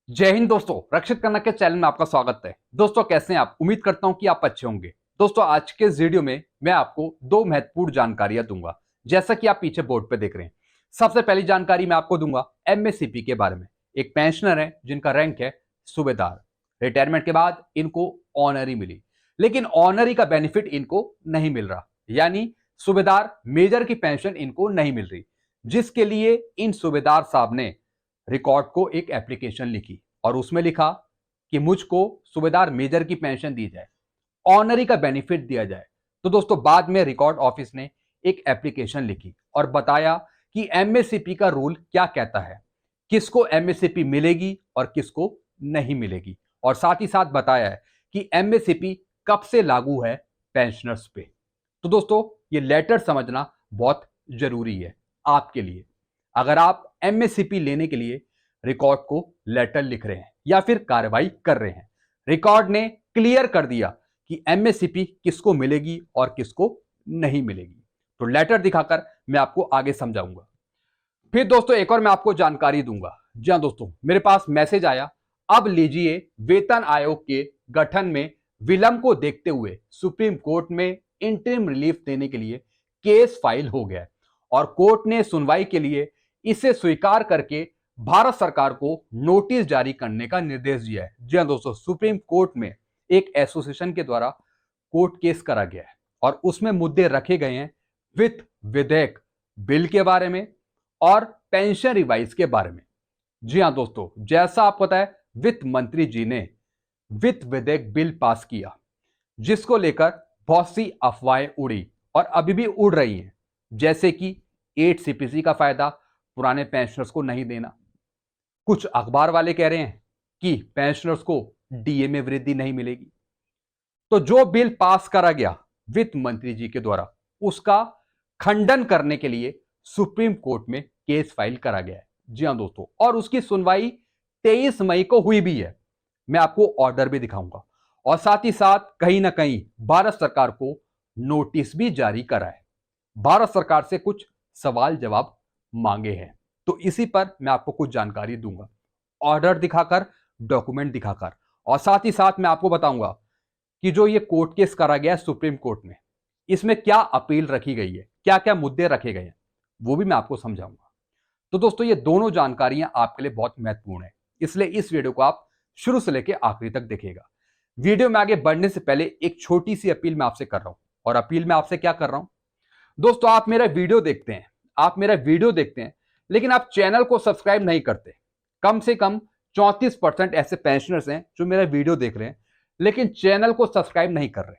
जय हिंद दोस्तों, रक्षित करना के चैनल में आपका स्वागत है। दोस्तों कैसे हैं आप? उम्मीद करता हूं कि आप अच्छे होंगे। दोस्तों आज के इस वीडियो में मैं आपको दो महत्वपूर्ण जानकारियां दूंगा, जैसा कि आप पीछे बोर्ड पे देख रहे हैं। सबसे पहली जानकारी मैं आपको दूंगा एमएससीपी के बारे में। एक पेंशनर है जिनका रैंक है सूबेदार। रिटायरमेंट के बाद इनको ऑनरी मिली, लेकिन ऑनरी का बेनिफिट इनको नहीं मिल रहा, यानी सूबेदार मेजर की पेंशन इनको नहीं मिल रही, जिसके लिए इन सूबेदार साहब ने रिकॉर्ड को एक एप्लीकेशन लिखी और उसमें लिखा कि मुझको सूबेदार मेजर की पेंशन दी जाए, ऑनरी का बेनिफिट दिया जाए। तो दोस्तों बाद में रिकॉर्ड ऑफिस ने एक एप्लीकेशन लिखी और बताया कि एमएससीपी का रूल क्या कहता है, किसको एमएससीपी मिलेगी और किसको नहीं मिलेगी, और साथ ही साथ बताया है कि एमएससीपी कब से लागू है पेंशनर्स पे। तो दोस्तों ये लेटर समझना बहुत जरूरी है आपके लिए। अगर आप एमएससीपी लेने के लिए रिकॉर्ड को लेटर लिख रहे हैं या फिर कार्रवाई कर रहे हैं, रिकॉर्ड ने क्लियर कर दिया कि एमएससीपी किसको मिलेगी और किसको नहीं मिलेगी। तो लेटर दिखाकर मैं आपको आगे समझाऊंगा। फिर दोस्तों एक और मैं आपको जानकारी दूंगा। जी हाँ दोस्तों, मेरे पास मैसेज आया, अब लीजिए वेतन आयोग के गठन में विलंब को देखते हुए सुप्रीम कोर्ट में इंटरिम रिलीफ देने के लिए केस फाइल हो गया है और कोर्ट ने सुनवाई के लिए इसे स्वीकार करके भारत सरकार को नोटिस जारी करने का निर्देश दिया है। जी हाँ दोस्तों, सुप्रीम कोर्ट में एक एसोसिएशन के द्वारा कोर्ट केस करा गया है और उसमें मुद्दे रखे गए हैं वित्त विधेयक बिल के बारे में और पेंशन रिवाइज के बारे में। जी हां दोस्तों, जैसा आपको पता है वित्त मंत्री जी ने वित्त विधेयक बिल पास किया, जिसको लेकर बहुत सी अफवाहें उड़ी और अभी भी उड़ रही हैं, जैसे कि 8 सीपीसी का फायदा पुराने पेंशनर्स को नहीं देना। कुछ अखबार वाले कह रहे हैं कि पेंशनर्स को डीए में वृद्धि नहीं मिलेगी। तो जो बिल पास करा गया वित्त मंत्री जी के द्वारा, उसका खंडन करने के लिए सुप्रीम कोर्ट में केस फाइल करा गया है। जी हां दोस्तों, और उसकी सुनवाई 23 मई को हुई भी है। मैं आपको ऑर्डर भी दिखाऊंगा और साथ ही साथ कहीं ना कहीं भारत सरकार को नोटिस भी जारी करा है। भारत सरकार से कुछ सवाल जवाब मांगे हैं, तो इसी पर मैं आपको कुछ जानकारी दूंगा, ऑर्डर दिखाकर, डॉक्यूमेंट दिखाकर। और साथ ही साथ मैं आपको बताऊंगा कि जो ये कोर्ट केस करा गया है सुप्रीम कोर्ट में, इसमें क्या अपील रखी गई है, क्या क्या मुद्दे रखे गए हैं, वो भी मैं आपको समझाऊंगा। तो दोस्तों ये दोनों जानकारियां आपके लिए बहुत महत्वपूर्ण है, इसलिए इस वीडियो को आप शुरू से लेकर आखिरी तक देखिएगा। वीडियो में आगे बढ़ने से पहले एक छोटी सी अपील मैं आपसे कर रहा हूं, और अपील मैं आपसे क्या कर रहा हूं दोस्तों, आप मेरा वीडियो देखते हैं, लेकिन आप चैनल को सब्सक्राइब नहीं करते। कम से कम 34% ऐसे पेंशनर्स हैं जो मेरा वीडियो देख रहे हैं लेकिन चैनल को सब्सक्राइब नहीं कर रहे।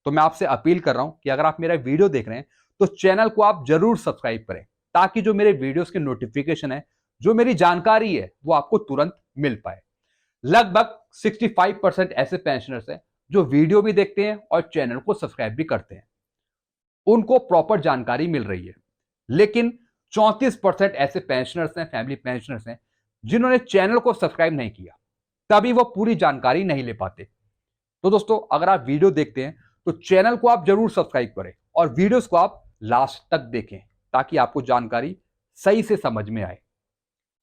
तो मैं आपसे अपील कर रहा हूं कि अगर आप मेरा वीडियो देख रहे हैं तो चैनल को आप जरूर सब्सक्राइब करें, ताकि जो मेरे वीडियोस के नोटिफिकेशन है, जो मेरी जानकारी है, वो आपको तुरंत मिल पाए। लगभग 65% ऐसे पेंशनर्स हैं जो वीडियो भी देखते हैं और चैनल को सब्सक्राइब भी करते हैं, उनको प्रॉपर जानकारी मिल रही है। लेकिन 34% ऐसे पेंशनर्स हैं, फैमिली पेंशनर्स हैं, जिन्होंने चैनल को सब्सक्राइब नहीं किया, तभी वो पूरी जानकारी नहीं ले पाते। तो दोस्तों अगर आप वीडियो देखते हैं तो चैनल को आप जरूर सब्सक्राइब करें और वीडियोस को आप लास्ट तक देखें, ताकि आपको जानकारी सही से समझ में आए।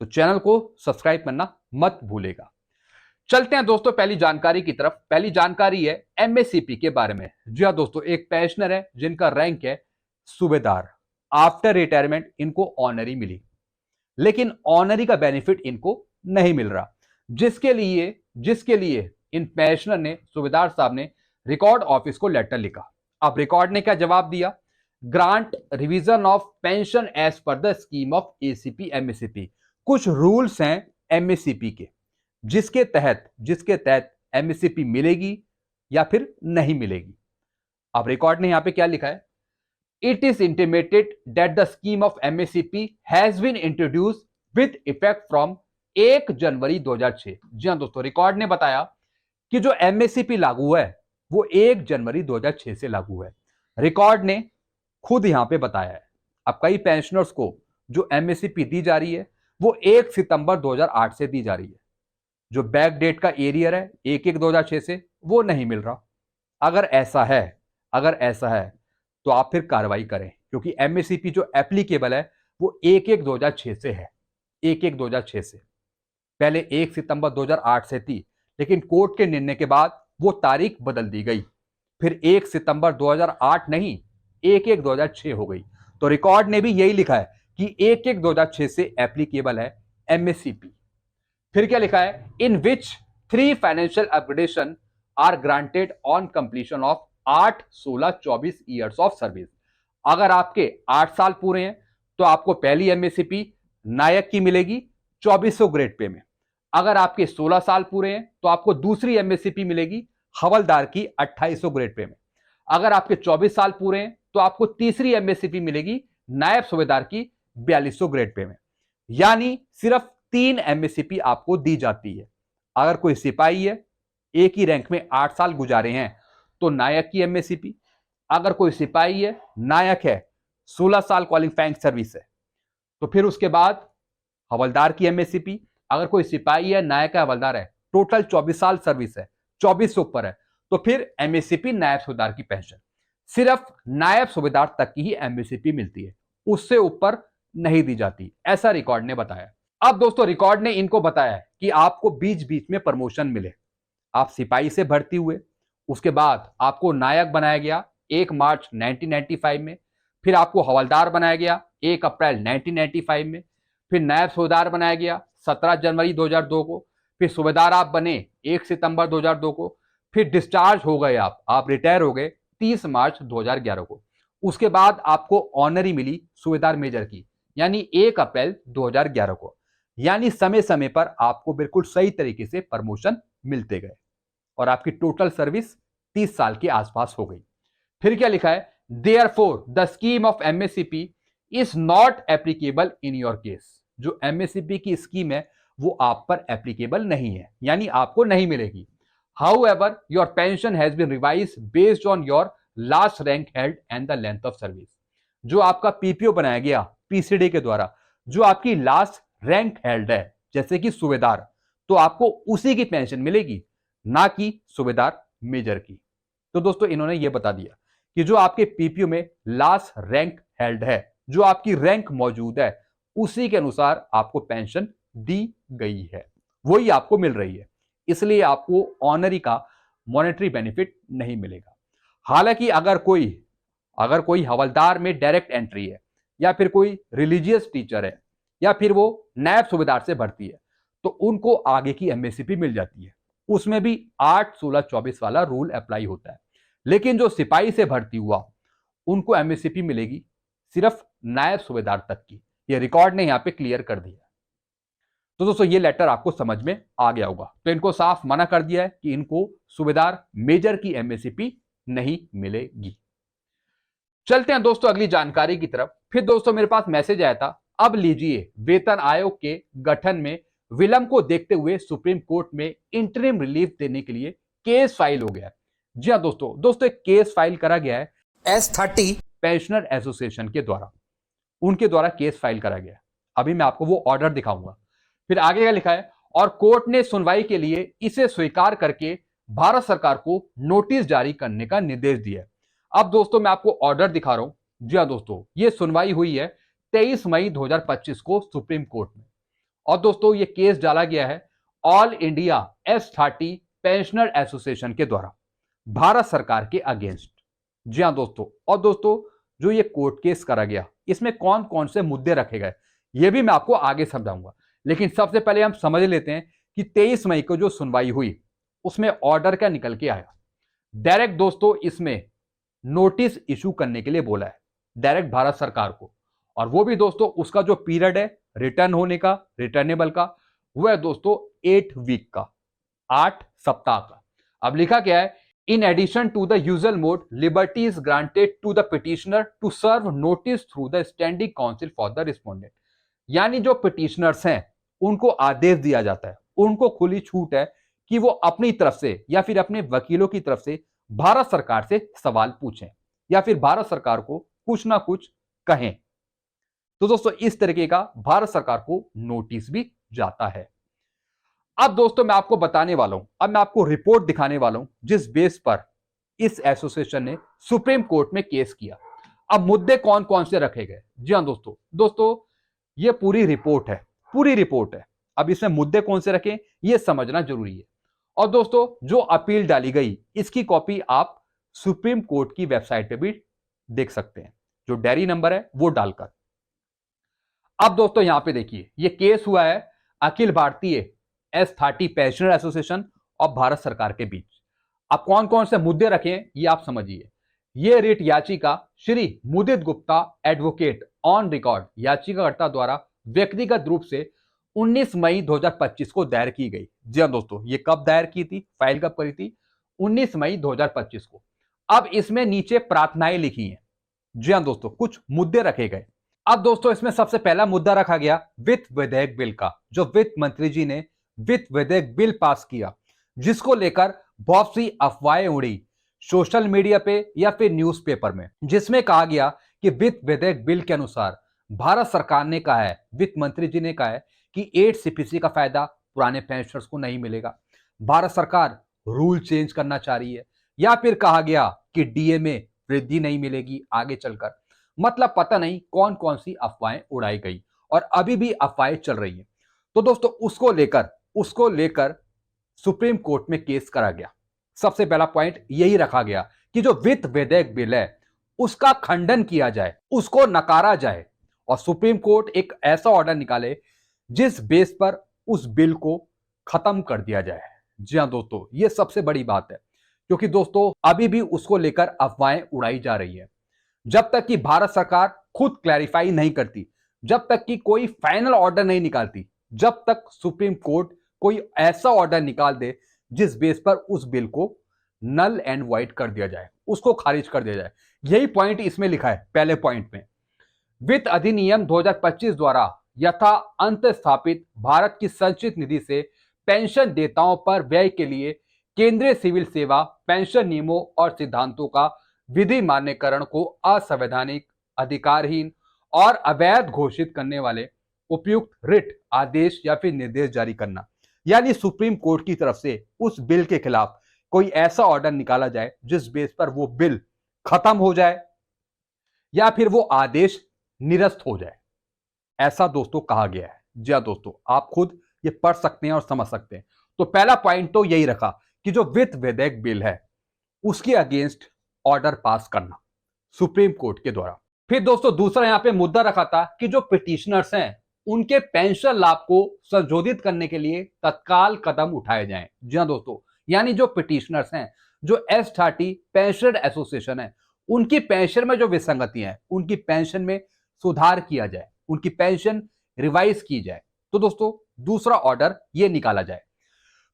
तो चैनल को सब्सक्राइब करना मत भूलेगा। चलते हैं दोस्तों पहली जानकारी की तरफ। पहली जानकारी है एमएससीपी के बारे में। जी हाँ दोस्तों, एक पेंशनर है जिनका रैंक है सूबेदार। आफ्टर रिटायरमेंट इनको ऑनरी मिली, लेकिन ऑनरी का बेनिफिट इनको नहीं मिल रहा, जिसके लिए इन पेंशनर ने, सूबेदार साहब ने रिकॉर्ड ऑफिस को लेटर लिखा। अब रिकॉर्ड ने क्या जवाब दिया? Grant revision of pension as per the scheme of ACP MSCP. कुछ रूल्स हैं एमएससीपी के, जिसके तहत एमएससीपी मिलेगी या फिर नहीं मिलेगी। अब रिकॉर्ड ने यहां पे क्या लिखा है? It is intimated that the scheme of MSCP has been introduce with effect from 1 January 2006। जी हां दोस्तों, रिकॉर्ड ने बताया कि जो एमएससीपी लागू है वो 1 जनवरी 2006 से लागू है। रिकॉर्ड ने खुद यहां पे बताया है। अब कई पेंशनर्स को जो एमएससीपी दी जा रही है वो 1 सितंबर 2008 से दी जा रही है। जो बैक डेट का एरियर है 1/1/2006 से, वो नहीं मिल रहा। अगर ऐसा है तो आप फिर कार्रवाई करें, क्योंकि एमएससीपी जो एप्लीकेबल है वो 1/1/2006 से है, 1/1/2006 से। पहले 1 सितंबर 2008 से थी, लेकिन कोर्ट के निर्णय के बाद वो तारीख बदल दी गई। फिर 1 सितंबर 2008 नहीं, 1/1/2006 हो गई। तो रिकॉर्ड ने भी यही लिखा है कि 1/1/2006 से एप्लीकेबल है एमएससीपी। फिर क्या लिखा है, in which 3 financial upgradation are granted on completion of 8, 16, 24 years of service. अगर आपके 8 साल पूरे हैं तो आपको पहली एमएससीपी नायक की मिलेगी 2400 ग्रेड पे में। अगर आपके 16 साल पूरे हैं तो आपको दूसरी एमएससीपी मिलेगी हवलदार की 2800 ग्रेड पे में। अगर आपके 24 साल पूरे हैं तो आपको तीसरी एमएससीपी मिलेगी नायब सूबेदार की 4200 ग्रेड पे में। यानी सिर्फ 3 एमएससीपी आपको दी जाती है। अगर कोई सिपाही है, एक ही रैंक में 8 साल गुजारे हैं, तो नायक की एमएससीपी। अगर कोई सिपाही है, नायक है, 16 साल क्वालिफाइंग सर्विस है, तो फिर उसके बाद हवलदार की एमएससीपी। अगर कोई सिपाही है, नायक है, हवलदार है, टोटल 24 साल सर्विस है, 24 से ऊपर है, तो फिर एमएससीपी नायब सूबेदार की पेंशन। सिर्फ नायब सूबेदार तक की ही एमएससीपी मिलती है, उससे ऊपर नहीं दी जाती, ऐसा रिकॉर्ड ने बताया। अब दोस्तों रिकॉर्ड ने इनको बताया कि आपको बीच बीच में प्रमोशन मिले। आप सिपाही से भर्ती हुए, उसके बाद आपको नायक बनाया गया 1 मार्च 1995 में, फिर आपको हवलदार बनाया गया 1 अप्रैल 1995 में, फिर नायब सूबेदार बनाया गया 17 जनवरी 2002 को, फिर सूबेदार आप बने 1 सितंबर 2002 को, फिर डिस्चार्ज हो गए, आप रिटायर हो गए 30 मार्च 2011 को। उसके बाद आपको ऑनरी मिली सूबेदार मेजर की, यानी 1 अप्रैल 2011 को। यानी समय समय पर आपको बिल्कुल सही तरीके से प्रमोशन मिलते गए और आपकी टोटल सर्विस 30 साल के आसपास हो गई। फिर क्या लिखा है, therefore the scheme of MSCP is not applicable in your case. जो एमएससीपी की स्कीम है वो आप पर एप्लीकेबल नहीं है, यानी आपको नहीं मिलेगी। However your pension has been revised based on your last rank held and the length of service. जो आपका पीपीओ बनाया गया पीसीडी के द्वारा, जो आपकी लास्ट रैंक हेल्ड है, जैसे कि सूबेदार, तो आपको उसी की पेंशन मिलेगी, ना कि सूबेदार मेजर की। तो दोस्तों इन्होंने ये बता दिया कि जो आपके पीपीओ में लास्ट रैंक हेल्ड है, जो आपकी रैंक मौजूद है, उसी के अनुसार आपको पेंशन दी गई है, वही आपको मिल रही है। इसलिए आपको ऑनरी का मॉनेटरी बेनिफिट नहीं मिलेगा। हालांकि अगर कोई हवलदार में डायरेक्ट एंट्री है, या फिर कोई रिलीजियस टीचर है, या फिर वो नायब सूबेदार से भर्ती है, तो उनको आगे की एमएससीपी मिल जाती है। उसमें भी 8, 16, 24 वाला रूल अप्लाई होता है। लेकिन जो सिपाही से भर्ती हुआ, उनको एमएससीपी मिलेगी सिर्फ नायब सूबेदार तक की। ये रिकॉर्ड ने यहां पे क्लियर कर दिया। तो दोस्तों ये लेटर आपको समझ में आ गया होगा। तो इनको साफ मना कर दिया है कि इनको सूबेदार मेजर की एमएससीपी नहीं मिलेगी। चलते हैं दोस्तों अगली जानकारी की तरफ। फिर दोस्तों मेरे पास मैसेज आया था, अब लीजिए वेतन आयोग के गठन में विलंब को देखते हुए सुप्रीम कोर्ट में इंटरिम रिलीफ देने के लिए केस फाइल हो गया। जी हाँ दोस्तों एक केस फाइल करा गया है S30 पेंशनर एसोसिएशन के द्वारा, उनके द्वारा केस फाइल करा गया। अभी मैं आपको वो ऑर्डर दिखाऊंगा। फिर आगे क्या लिखा है, और कोर्ट ने सुनवाई के लिए इसे स्वीकार करके भारत सरकार को नोटिस जारी करने का निर्देश दिया है। अब दोस्तों मैं आपको ऑर्डर दिखा रहा हूं। जी हाँ दोस्तों, ये सुनवाई हुई है 23 मई 2025 को सुप्रीम कोर्ट में। और दोस्तों ये केस डाला गया है all India S30 pensioner association के द्वारा भारत सरकार के अगेंस्ट। जी हाँ दोस्तों, और दोस्तों जो ये कोर्ट केस करा गया, इसमें कौन कौन से मुद्दे रखे गए, ये भी मैं आपको आगे समझाऊंगा। लेकिन सबसे पहले हम समझ लेते हैं कि 23 मई को जो सुनवाई हुई, उसमें ऑर्डर क्या निकल के आया। डायरेक्ट दोस्तों इसमें नोटिस इशू करने के लिए बोला है डायरेक्ट भारत सरकार को, और वो भी दोस्तों उसका जो पीरियड है रिटर्न होने का, रिटर्नेबल का, वो है दोस्तों 8 वीक का, 8 सप्ताह का। अब लिखा क्या है, in addition to the usual mode liberty is granted to the petitioner to serve notice through the standing council for the respondent. यानी जो पिटिशनर्स हैं उनको आदेश दिया जाता है, उनको खुली छूट है कि वो अपनी तरफ से या फिर अपने वकीलों की तरफ से भारत सरकार से सवाल पूछें या फिर भारत सरकार को कुछ ना कुछ कहें। तो दोस्तों इस तरीके का भारत सरकार को नोटिस भी जाता है। अब दोस्तों मैं आपको बताने वाला हूं, अब मैं आपको रिपोर्ट दिखाने वाला हूं जिस बेस पर इस एसोसिएशन ने सुप्रीम कोर्ट में केस किया। अब मुद्दे कौन कौन से रखे गए। जी हां दोस्तों ये पूरी रिपोर्ट है, पूरी रिपोर्ट है। अब इसमें मुद्दे कौन से रखें ये समझना जरूरी है। और दोस्तों जो अपील डाली गई इसकी कॉपी आप सुप्रीम कोर्ट की वेबसाइट पे भी देख सकते हैं, जो डायरी नंबर है वो डालकर। अब दोस्तों यहां पे देखिए ये केस हुआ है Akhil Bharatiya S30 pensioner association और भारत सरकार के बीच। अब कौन कौन से मुद्दे रखे ये आप समझिए। ये रिट याचिका श्री मुदित गुप्ता एडवोकेट ऑन रिकॉर्ड याचिकाकर्ता द्वारा व्यक्तिगत रूप से 19 मई 2025 को दायर की गई। जी हाँ दोस्तों, ये कब दायर की थी, फाइल कब करी थी, 19 मई 2025 को। अब इसमें नीचे प्रार्थनाएं लिखी हैं। जी हाँ दोस्तों, कुछ मुद्दे रखे गए। अब दोस्तों इसमें सबसे पहला मुद्दा रखा गया वित्त विधेयक बिल का, जो वित्त मंत्री जी ने वित्त विधेयक बिल पास किया, जिसको लेकर बहुत सी अफवाहें उड़ी सोशल मीडिया पे या फिर न्यूज़पेपर में, जिसमें कहा गया कि वित्त विधेयक बिल के अनुसार भारत सरकार ने कहा है, वित्त मंत्री जी ने कहा है कि 8 सीपीसी का फायदा पुराने पेंशनर्स को नहीं मिलेगा। भारत सरकार रूल चेंज करना चाह रही है, या फिर कहा गया कि डीए में वृद्धि नहीं मिलेगी आगे चलकर। मतलब पता नहीं कौन कौन सी अफवाहें उड़ाई गई और अभी भी अफवाहें चल रही हैं। तो दोस्तों उसको लेकर सुप्रीम कोर्ट में केस करा गया। सबसे पहला पॉइंट यही रखा गया कि जो वित्त विधेयक बिल है उसका खंडन किया जाए, उसको नकारा जाए और सुप्रीम कोर्ट एक ऐसा ऑर्डर निकाले जिस बेस पर उस बिल को खत्म कर दिया जाए। जी हां दोस्तों, यह सबसे बड़ी बात है, क्योंकि दोस्तों अभी भी उसको लेकर अफवाहें उड़ाई जा रही है। जब तक कि भारत सरकार खुद क्लैरिफाई नहीं करती, जब तक कि कोई फाइनल ऑर्डर नहीं निकालती, जब तक सुप्रीम कोर्ट कोई ऐसा ऑर्डर निकाल दे जिस बेस पर उस बिल को नल एंड वाइड कर दिया जाए, उसको खारिज कर दिया जाए। यही पॉइंट इसमें लिखा है पहले पॉइंट में। वित्त अधिनियम 2025 द्वारा यथा अंत स्थापित भारत की संचित निधि से पेंशन देताओं पर व्यय के लिए केंद्रीय सिविल सेवा पेंशन नियमों और सिद्धांतों का विधि मान्यकरण को असंवैधानिक, अधिकारहीन और अवैध घोषित करने वाले उपयुक्त रिट आदेश या फिर निर्देश जारी करना। यानी सुप्रीम कोर्ट की तरफ से उस बिल के खिलाफ कोई ऐसा ऑर्डर निकाला जाए जिस बेस पर वो बिल खत्म हो जाए या फिर वो आदेश निरस्त हो जाए। ऐसा दोस्तों कहा गया है। जी हाँ दोस्तों, आप खुद ये पढ़ सकते हैं और समझ सकते हैं। तो पहला पॉइंट तो यही रखा कि जो वित्त विधेयक बिल है उसके अगेंस्ट ऑर्डर पास करना सुप्रीम कोर्ट के द्वारा। फिर दोस्तों दूसरा यहां पे मुद्दा रखा था कि जो पिटिशनर्स हैं उनके पेंशन लाभ को संशोधित करने के लिए तत्काल कदम उठाए जाएं। जी हां दोस्तों, यानी जो पिटिशनर्स हैं, जो S30 पेंशनर एसोसिएशन है, उनकी पेंशन में जो विसंगतियां हैं, उनकी पेंशन में सुधार किया जाए, उनकी पेंशन रिवाइज की जाए। तो दोस्तों दूसरा ऑर्डर ये निकाला जाए।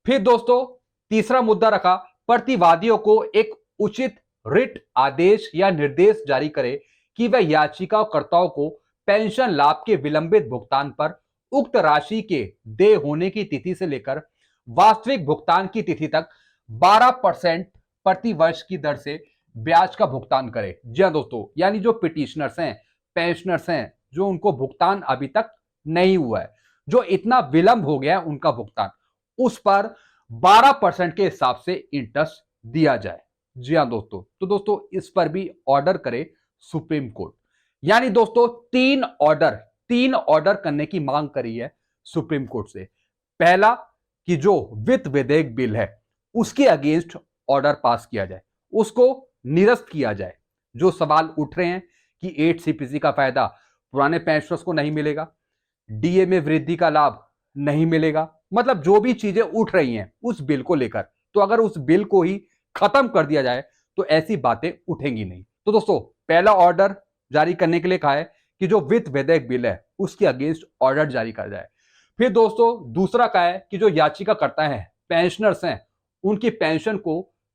फिर दोस्तों तीसरा मुद्दा रखा प्रतिवादियों को एक उचित रिट आदेश या निर्देश जारी करे कि वह याचिकाकर्ताओं को पेंशन लाभ के विलंबित भुगतान पर उक्त राशि के देय होने की तिथि से लेकर वास्तविक भुगतान की तिथि तक 12% प्रति वर्ष की दर से ब्याज का भुगतान करे। जी हां दोस्तों, यानी जो पिटिशनर्स हैं, पेंशनर्स हैं, जो उनको भुगतान अभी तक नहीं हुआ है, जो इतना विलंब हो गया है उनका भुगतान, उस पर 12% के हिसाब से इंटरेस्ट दिया जाए। जी हां दोस्तों, तो दोस्तों इस पर भी ऑर्डर करे सुप्रीम कोर्ट। यानी दोस्तों तीन ऑर्डर करने की मांग करी है सुप्रीम कोर्ट से। पहला कि जो वित्त विधेयक बिल है उसके अगेंस्ट ऑर्डर पास किया जाए, उसको निरस्त किया जाए। जो सवाल उठ रहे हैं कि 8 सीपीसी का फायदा पुराने पेंशनर्स को नहीं मिलेगा, डीए में वृद्धि का लाभ नहीं मिलेगा, मतलब जो भी चीजें उठ रही हैं उस बिल को लेकर, तो अगर उस बिल को ही खत्म कर दिया जाए तो ऐसी बातें उठेंगी नहीं। तो दोस्तों पहला ऑर्डर जारी करने के लिए कहा है कि जो वित्त विधेयक बिल है उसके अगेंस्ट ऑर्डर जारी कर जाए। फिर दोस्तों दूसरा कहा है कि जो याचिकाकर्ता हैं, पेंशनर्स हैं, उनकी पेंशन को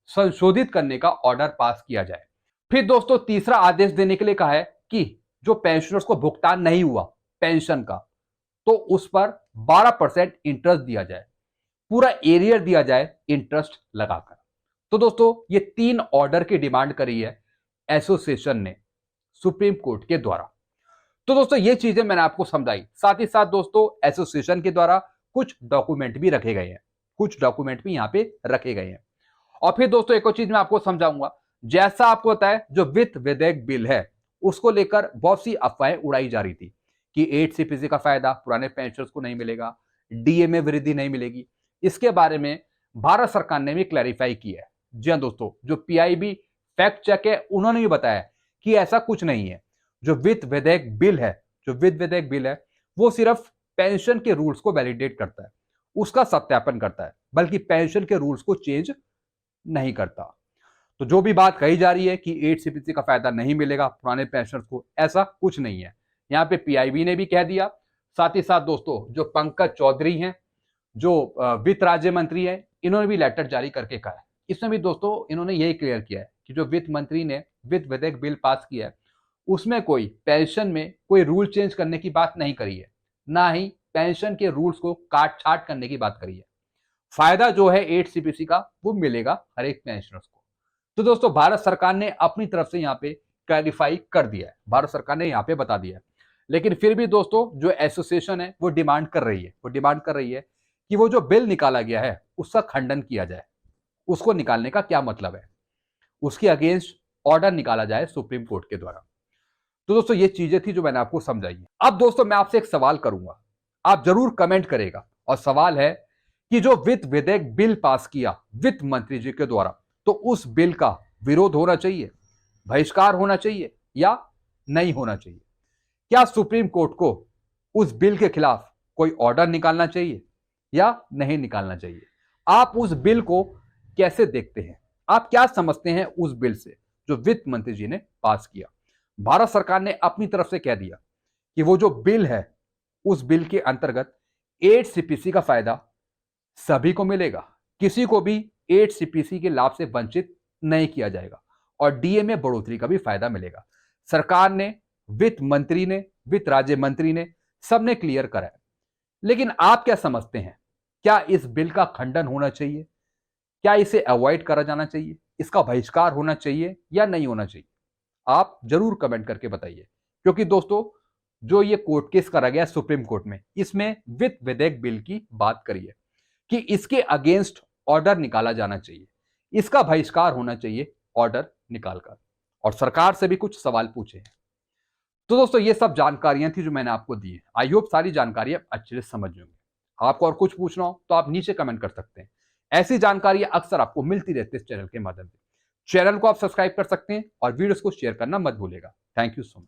संशोधित करने का ऑर्डर पास किया जाए। फिर दोस्तों तीसरा आदेश देने के लिए कहा है कि जो पेंशनर्स को भुगतान नहीं हुआ पेंशन का, तो उस पर 12% इंटरेस्ट दिया जाए, पूरा एरियर दिया जाए इंटरेस्ट लगाकर। तो दोस्तों ये 3 ऑर्डर की डिमांड करी है एसोसिएशन ने सुप्रीम कोर्ट के द्वारा। तो दोस्तों ये चीजें मैंने आपको समझाई। साथ ही साथ दोस्तों एसोसिएशन के द्वारा कुछ डॉक्यूमेंट भी रखे गए हैं, कुछ डॉक्यूमेंट भी यहां पे रखे गए हैं। और फिर दोस्तों एक और चीज मैं आपको समझाऊंगा। जैसा आपको पता है जो वित्त विधेयक बिल है उसको लेकर बहुत सी अफवाहें उड़ाई जा रही थी कि 8 सीपीसी का फायदा पुराने पेंशनर्स को नहीं मिलेगा, डीए में वृद्धि नहीं मिलेगी। इसके बारे में भारत सरकार ने भी क्लैरिफाई किया है। जी हाँ दोस्तों, जो पीआईबी फैक्ट चेक है उन्होंने भी बताया कि ऐसा कुछ नहीं है। जो वित्त विधेयक बिल है वो सिर्फ पेंशन के रूल्स को वैलिडेट करता है, उसका सत्यापन करता है, बल्कि पेंशन के रूल्स को चेंज नहीं करता। तो जो भी बात कही जा रही है कि 8 CPC का फायदा नहीं मिलेगा पुराने पेंशनर्स को, ऐसा कुछ नहीं है। यहाँ पे पीआईबी ने भी कह दिया। साथ ही साथ दोस्तों, जो पंकज चौधरी हैं, जो वित्त राज्य मंत्री है, इन्होंने भी लेटर जारी करके कहा है। इसमें भी दोस्तों इन्होंने यही क्लियर किया है कि जो वित्त मंत्री ने वित्त विधेयक बिल पास किया है उसमें कोई पेंशन में कोई रूल चेंज करने की बात नहीं करी है, ना ही पेंशन के रूल्स को काट छाट करने की बात करी है। फायदा जो है 8 CPC का वो मिलेगा हर एक पेंशनर्स को। तो दोस्तों, भारत सरकार ने अपनी तरफ से यहाँ पे क्लैरिफाई कर दिया है, भारत सरकार ने यहाँ पे बता दिया है। लेकिन फिर भी दोस्तों, जो एसोसिएशन है वो डिमांड कर रही है कि वो जो बिल निकाला गया है उसका खंडन किया जाए। उसको निकालने का क्या मतलब है, उसके अगेंस्ट ऑर्डर निकाला जाए सुप्रीम कोर्ट के द्वारा। तो दोस्तों, ये चीजें थी जो मैंने आपको समझाई है। अब दोस्तों, मैं आपसे एक सवाल करूंगा, आप जरूर कमेंट करेगा, और सवाल है कि जो वित्त विधेयक बिल पास किया वित्त मंत्री जी के द्वारा, तो उस बिल का विरोध होना चाहिए, बहिष्कार होना चाहिए या नहीं होना चाहिए? क्या सुप्रीम कोर्ट को उस बिल के खिलाफ कोई ऑर्डर निकालना चाहिए या नहीं निकालना चाहिए? आप उस बिल को कैसे देखते हैं? आप क्या समझते हैं उस बिल से जो वित्त मंत्री जी ने पास किया? भारत सरकार ने अपनी तरफ से कह दिया कि वो जो बिल है उस बिल के अंतर्गत 8 CPC का फायदा सभी को मिलेगा, किसी को भी 8 CPC के लाभ से वंचित नहीं किया जाएगा, और डीए में बढ़ोतरी का भी फायदा मिलेगा। सरकार ने, वित्त मंत्री ने, वित्त राज्य मंत्री ने, सबने क्लियर करा है। लेकिन आप क्या समझते हैं, क्या इस बिल का खंडन होना चाहिए? क्या इसे अवॉइड करा जाना चाहिए? इसका बहिष्कार होना चाहिए या नहीं होना चाहिए? आप जरूर कमेंट करके बताइए, क्योंकि दोस्तों, जो ये कोर्ट केस करा गया सुप्रीम कोर्ट में, इसमें वित्त विधेयक बिल की बात करी है कि इसके अगेंस्ट ऑर्डर निकाला जाना चाहिए, इसका बहिष्कार होना चाहिए ऑर्डर निकालकर, और सरकार से भी कुछ सवाल पूछे हैं। तो दोस्तों, ये सब जानकारियां थी जो मैंने आपको दी है। आई होप सारी जानकारी आप अच्छे से समझ होंगे। आपको और कुछ पूछना हो तो आप नीचे कमेंट कर सकते हैं। ऐसी जानकारी अक्सर आपको मिलती रहती है इस चैनल के माध्यम से। चैनल को आप सब्सक्राइब कर सकते हैं और वीडियोस को शेयर करना मत भूलिएगा। Thank you so much.